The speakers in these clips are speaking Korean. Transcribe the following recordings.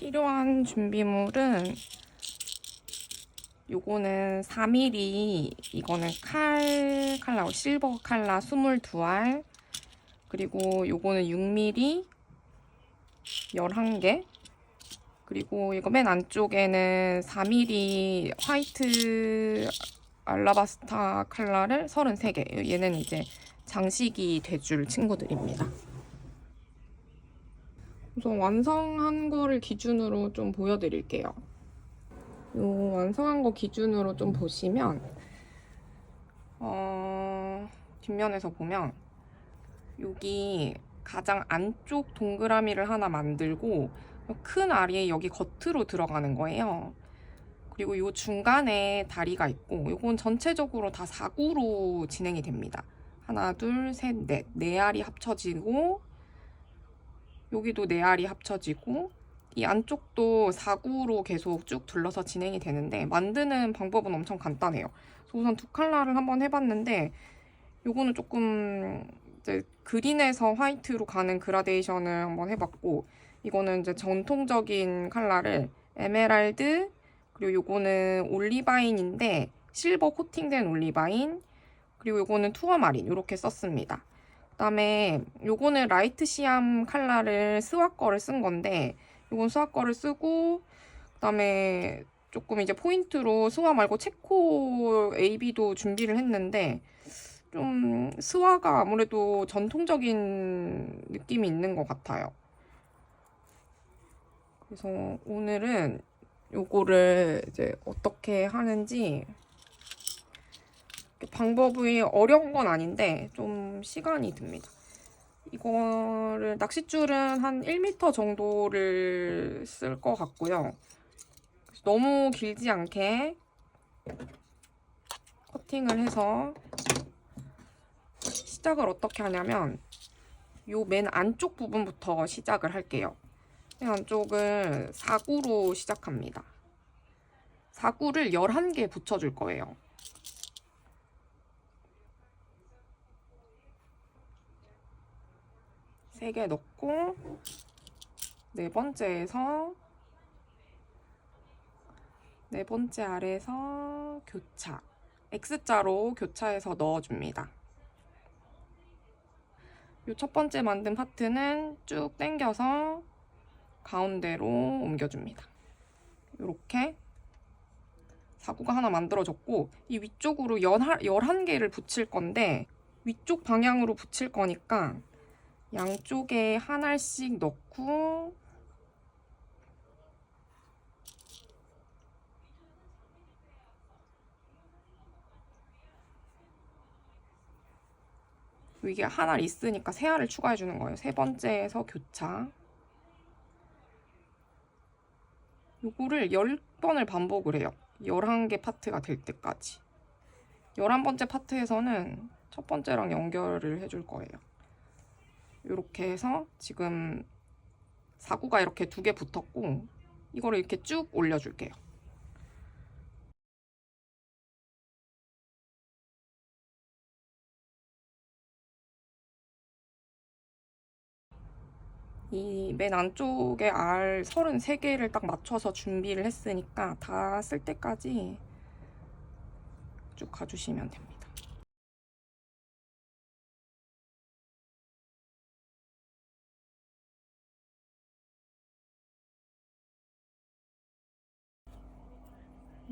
필요한 준비물은 요거는 4mm, 이거는 칼라, 실버 칼라 22알, 그리고 요거는 6mm 11개, 그리고 이거 맨 안쪽에는 4mm 화이트 알라바스타 칼라를 33개. 얘는 이제 장식이 돼줄 친구들입니다. 우선 완성한 거를 기준으로 좀 보여드릴게요. 요 완성한 거 기준으로 좀 보시면 뒷면에서 보면 여기 가장 안쪽 동그라미를 하나 만들고 큰 알이 여기 겉으로 들어가는 거예요. 그리고 요 중간에 다리가 있고 요건 전체적으로 다 4구로 진행이 됩니다. 하나, 둘, 셋, 넷. 네 알이 합쳐지고 여기도 네 알이 합쳐지고 이 안쪽도 4구로 계속 쭉 둘러서 진행이 되는데 만드는 방법은 엄청 간단해요. 그래서 우선 두 컬러를 한번 해봤는데 요거는 조금 이제 그린에서 화이트로 가는 그라데이션을 한번 해봤고 이거는 이제 전통적인 컬러를 에메랄드 그리고 요거는 올리바인인데 실버 코팅된 올리바인 그리고 요거는 투어마린 이렇게 썼습니다. 그다음에 요거는 라이트 시암 컬러를 스와 거를 쓴 건데 요건 스와 거를 쓰고 그다음에 조금 이제 포인트로 스와 말고 체코 AB도 준비를 했는데 좀 스와가 아무래도 전통적인 느낌이 있는 것 같아요. 그래서 오늘은 요거를 이제 어떻게 하는지 방법이 어려운 건 아닌데 좀 시간이 듭니다. 이거를 낚싯줄은 한 1m 정도를 쓸 것 같고요. 너무 길지 않게 커팅을 해서 시작을 어떻게 하냐면 요 맨 안쪽 부분부터 시작을 할게요. 맨 안쪽을 4구로 시작합니다. 4구를 11개 붙여줄 거예요. 세 개 넣고 네 번째 알에서 교차 X자로 교차해서 넣어줍니다. 요 첫 번째 만든 파트는 쭉 당겨서 가운데로 옮겨줍니다. 이렇게 4구가 하나 만들어졌고 이 위쪽으로 11개를 붙일 건데 위쪽 방향으로 붙일 거니까 양쪽에 하나씩 넣고 이게 하나 있으니까 세 알을 추가해 주는 거예요. 세 번째에서 교차. 요거를 10번을 반복을 해요. 11개 파트가 될 때까지. 11번째 파트에서는 첫 번째랑 연결을 해줄 거예요. 이렇게 해서 지금 4구가 이렇게 2개 붙었고 이거를 이렇게 쭉 올려줄게요. 이 맨 안쪽에 알 33개를 딱 맞춰서 준비를 했으니까 다 쓸 때까지 쭉 가주시면 됩니다.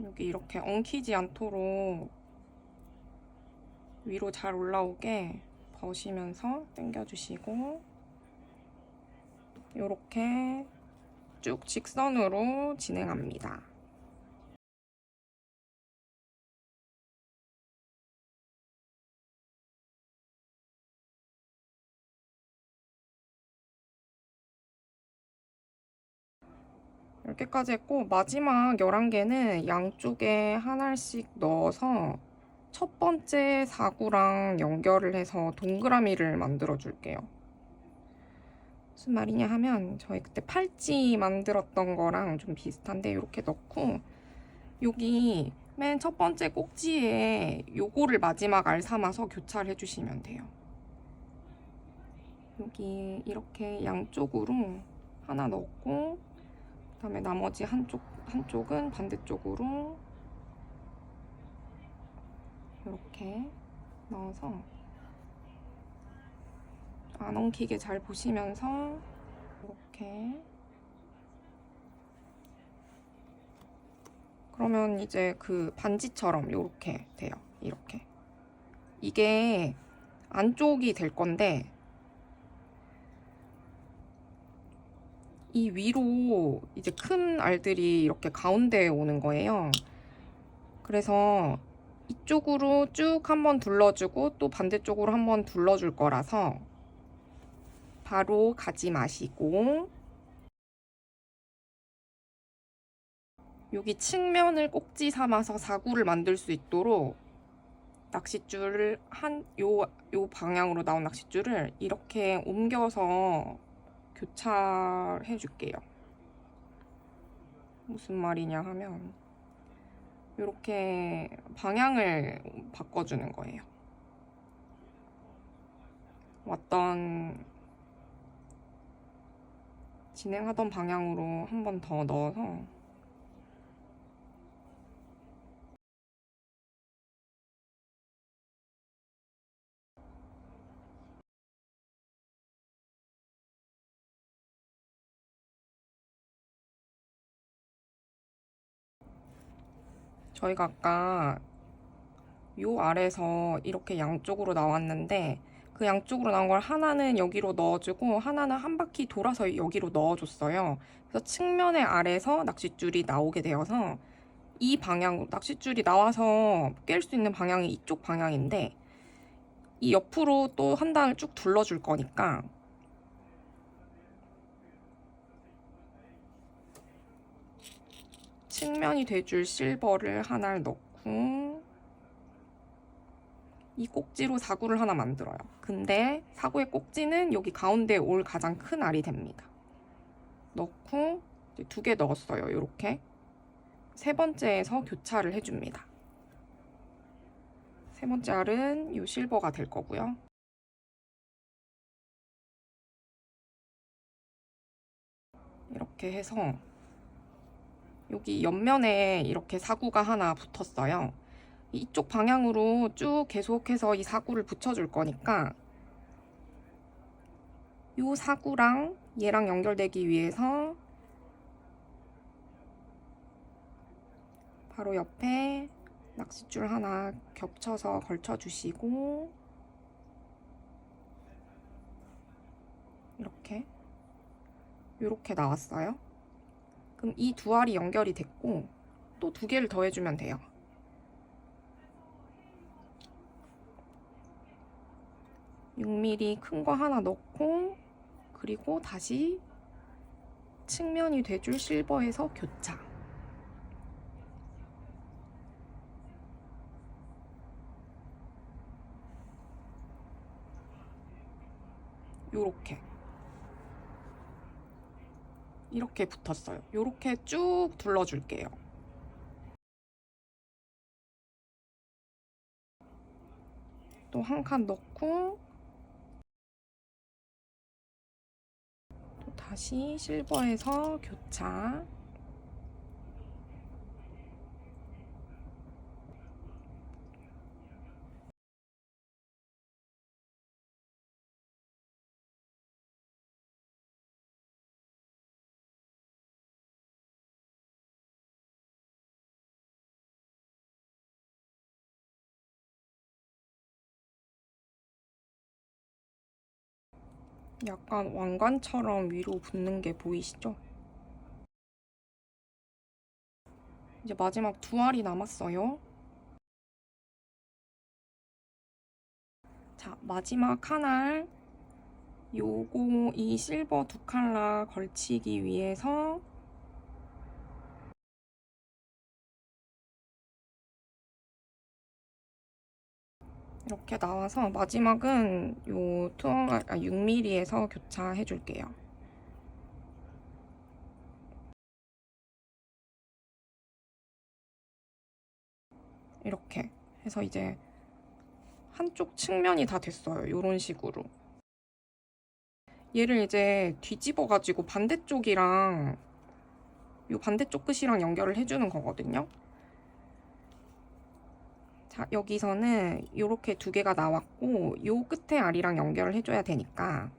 여기 이렇게 엉키지 않도록 위로 잘 올라오게 버시면서 당겨주시고 이렇게 쭉 직선으로 진행합니다. 이렇게까지 했고 마지막 11개는 양쪽에 하나씩 넣어서 첫 번째 4구랑 연결을 해서 동그라미를 만들어 줄게요. 무슨 말이냐 하면 저희 그때 팔찌 만들었던 거랑 좀 비슷한데 이렇게 넣고 여기 맨 첫 번째 꼭지에 요거를 마지막 알 삼아서 교차를 해주시면 돼요. 여기 이렇게 양쪽으로 하나 넣고 그다음에 나머지 한쪽은 반대쪽으로 이렇게 넣어서 안 엉키게 잘 보시면서 이렇게. 그러면 이제 그 반지처럼 이렇게 돼요. 이렇게. 이게 안쪽이 될 건데 이 위로 이제 큰 알들이 이렇게 가운데에 오는 거예요. 그래서 이쪽으로 쭉 한번 둘러주고 또 반대쪽으로 한번 둘러줄 거라서 바로 가지 마시고 여기 측면을 꼭지 삼아서 사구를 만들 수 있도록 낚싯줄을 요 방향으로 나온 낚싯줄을 이렇게 옮겨서 교차해 줄게요. 무슨 말이냐 하면 이렇게 방향을 바꿔주는 거예요. 진행하던 방향으로 한 번 더 넣어서 저희가 아까 요 아래에서 이렇게 양쪽으로 나왔는데 그 양쪽으로 나온 걸 하나는 여기로 넣어주고 하나는 한 바퀴 돌아서 여기로 넣어줬어요. 그래서 측면의 아래에서 낚싯줄이 나오게 되어서 이 방향, 낚싯줄이 나와서 깰 수 있는 방향이 이쪽 방향인데 이 옆으로 또 한 단을 쭉 둘러줄 거니까 측면이 돼줄 실버를 하나를 넣고 이 꼭지로 사구를 하나 만들어요. 근데 사구의 꼭지는 여기 가운데에 올 가장 큰 알이 됩니다. 넣고 2개 넣었어요. 이렇게 세 번째에서 교차를 해줍니다. 세 번째 알은 이 실버가 될 거고요. 이렇게 해서 여기 옆면에 이렇게 사구가 하나 붙었어요. 이쪽 방향으로 쭉 계속해서 이 사구를 붙여줄 거니까 이 사구랑 얘랑 연결되기 위해서 바로 옆에 낚싯줄 하나 겹쳐서 걸쳐주시고 이렇게 나왔어요. 그럼 이 두 알이 연결이 됐고 또 2개를 더 해주면 돼요. (6mm) 큰 거 하나 넣고 그리고 다시 측면이 돼줄 실버에서 교차. 이렇게 붙었어요. 이렇게 쭉 둘러줄게요. 또 한 칸 넣고 또 다시 실버에서 교차. 약간 왕관처럼 위로 붙는 게 보이시죠? 이제 마지막 2알이 남았어요. 자, 마지막 한 알. 이 실버 2컬러 걸치기 위해서 이렇게 나와서 마지막은 요 6mm에서 교차해 줄게요. 이렇게 해서 이제 한쪽 측면이 다 됐어요. 이런 식으로. 얘를 이제 뒤집어 가지고 반대쪽이랑 이 반대쪽 끝이랑 연결을 해주는 거거든요. 자, 여기서는 이렇게 두 개가 나왔고 이 끝에 알이랑 연결을 해줘야 되니까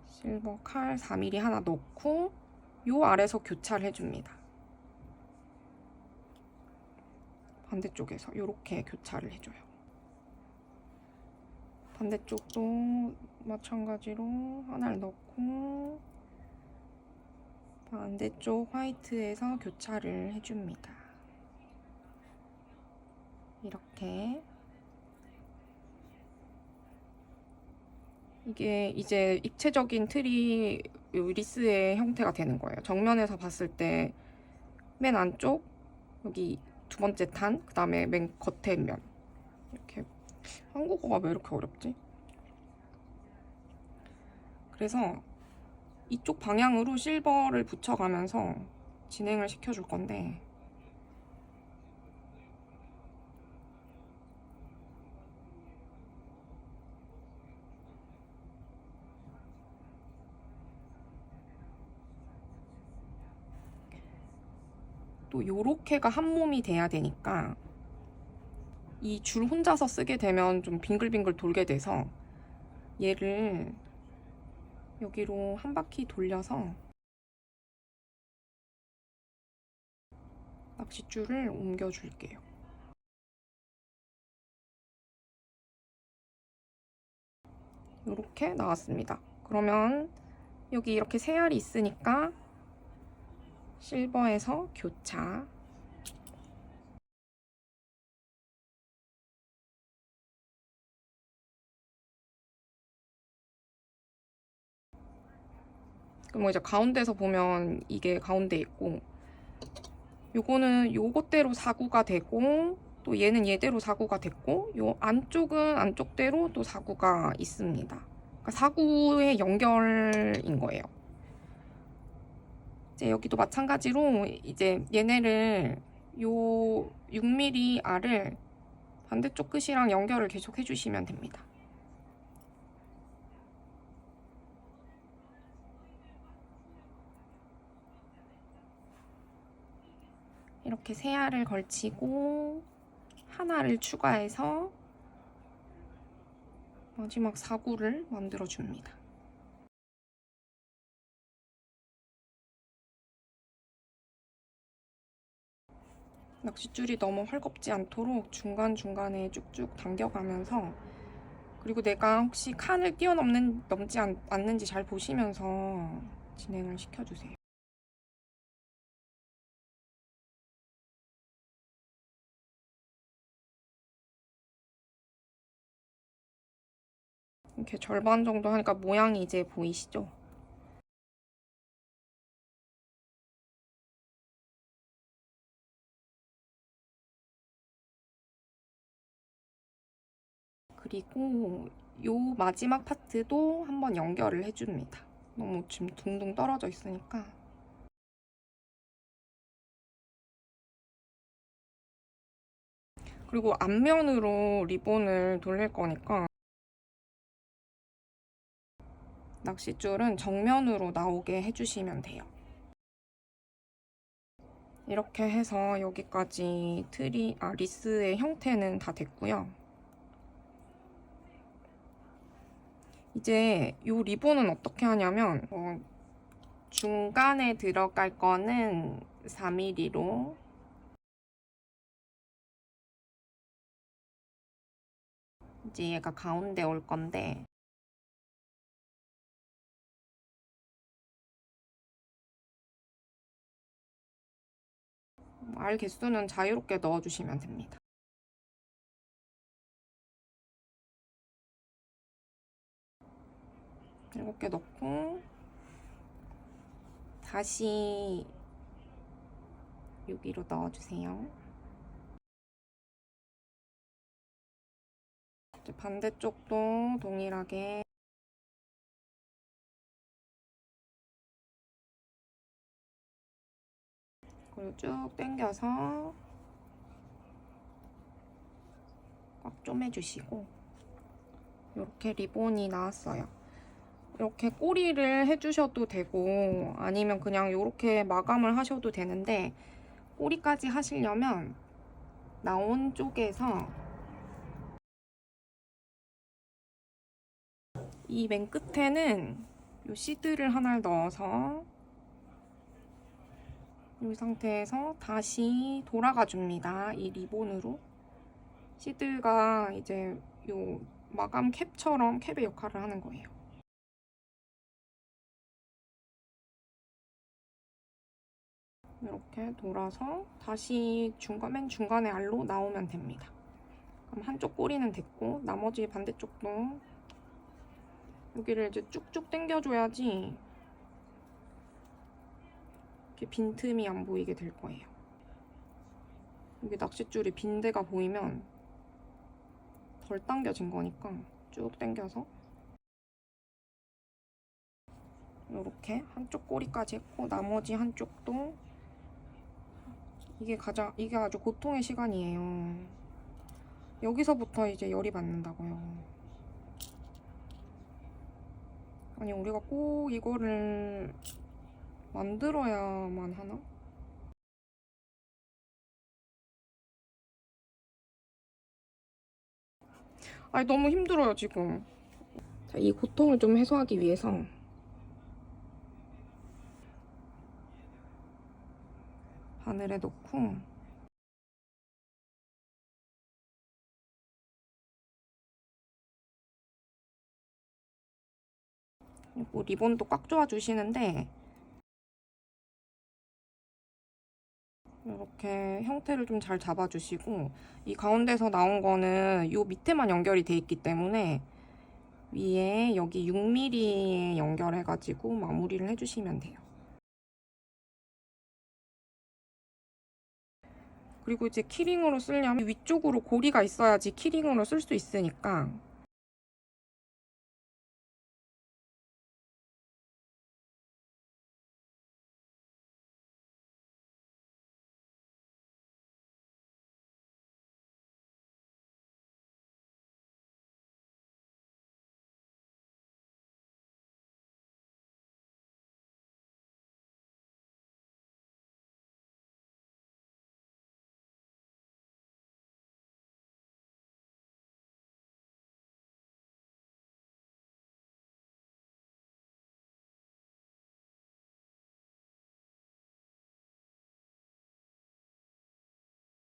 실버 칼 4mm 하나 넣고 이 아래서 교차를 해줍니다. 반대쪽에서 이렇게 교차를 해줘요. 반대쪽도 마찬가지로 하나를 넣고 반대쪽 화이트에서 교차를 해줍니다. 이렇게. 이게 이제 입체적인 틀이 리스의 형태가 되는 거예요. 정면에서 봤을 때 맨 안쪽, 여기 두 번째 탄, 그 다음에 맨 겉에 면. 이렇게. 한국어가 왜 이렇게 어렵지? 그래서 이쪽 방향으로 실버를 붙여가면서 진행을 시켜줄 건데, 또 요렇게가 한 몸이 돼야 되니까 이 줄 혼자서 쓰게 되면 좀 빙글빙글 돌게 돼서 얘를 여기로 한 바퀴 돌려서 낚싯줄을 옮겨줄게요. 이렇게 나왔습니다. 그러면 여기 이렇게 세 알이 있으니까 실버에서 교차, 그럼 이제 가운데서 보면 이게 가운데 있고 요거는 요것대로 사구가 되고 또 얘는 얘대로 사구가 됐고 요 안쪽은 안쪽대로 또 사구가 있습니다. 그러니까 사구의 연결인 거예요. 이제 여기도 마찬가지로 이제 얘네를 요 6mm 알을 반대쪽 끝이랑 연결을 계속 해주시면 됩니다. 이렇게 세 알을 걸치고 하나를 추가해서 마지막 사구를 만들어 줍니다. 낚싯줄이 너무 헐겁지 않도록 중간중간에 쭉쭉 당겨가면서, 그리고 내가 혹시 칸을 뛰어넘지 않는지 잘 보시면서 진행을 시켜주세요. 이렇게 절반 정도 하니까 모양이 이제 보이시죠? 그리고 요 마지막 파트도 한번 연결을 해줍니다. 너무 지금 둥둥 떨어져 있으니까. 그리고 앞면으로 리본을 돌릴 거니까 낚싯줄은 정면으로 나오게 해주시면 돼요. 이렇게 해서 여기까지 리스의 형태는 다 됐고요. 이제 이 리본은 어떻게 하냐면 중간에 들어갈 거는 4mm로 이제 얘가 가운데 올 건데 알 개수는 자유롭게 넣어주시면 됩니다. 이렇게 넣고 다시 여기로 넣어주세요. 이제 반대쪽도 동일하게 그리고 쭉 당겨서 꽉 쪼매주시고 이렇게 리본이 나왔어요. 이렇게 꼬리를 해주셔도 되고 아니면 그냥 이렇게 마감을 하셔도 되는데 꼬리까지 하시려면 나온 쪽에서 이 맨 끝에는 이 시드를 하나를 넣어서 이 상태에서 다시 돌아가 줍니다. 이 리본으로. 시드가 이제 요 마감 캡처럼 캡의 역할을 하는 거예요. 이렇게 돌아서 다시 맨 중간에 알로 나오면 됩니다. 그럼 한쪽 꼬리는 됐고 나머지 반대쪽도 여기를 이제 쭉쭉 당겨줘야지 이렇게 빈틈이 안 보이게 될 거예요. 여기 낚싯줄이 빈 데가 보이면 덜 당겨진 거니까 쭉 당겨서 이렇게 한쪽 꼬리까지 했고 나머지 한쪽도 이게 아주 고통의 시간이에요. 여기서부터 이제 열이 받는다고요. 아니 우리가 꼭 이거를 만들어야만 하나? 아니 너무 힘들어요 지금. 자, 이 고통을 좀 해소하기 위해서 바늘에 넣고 그리고 리본도 꽉 조아주시는데 이렇게 형태를 좀 잘 잡아주시고 이 가운데서 나온 거는 요 밑에만 연결이 돼 있기 때문에 위에 여기 6mm에 연결해가지고 마무리를 해주시면 돼요. 그리고 이제 키링으로 쓰려면 위쪽으로 고리가 있어야지 키링으로 쓸 수 있으니까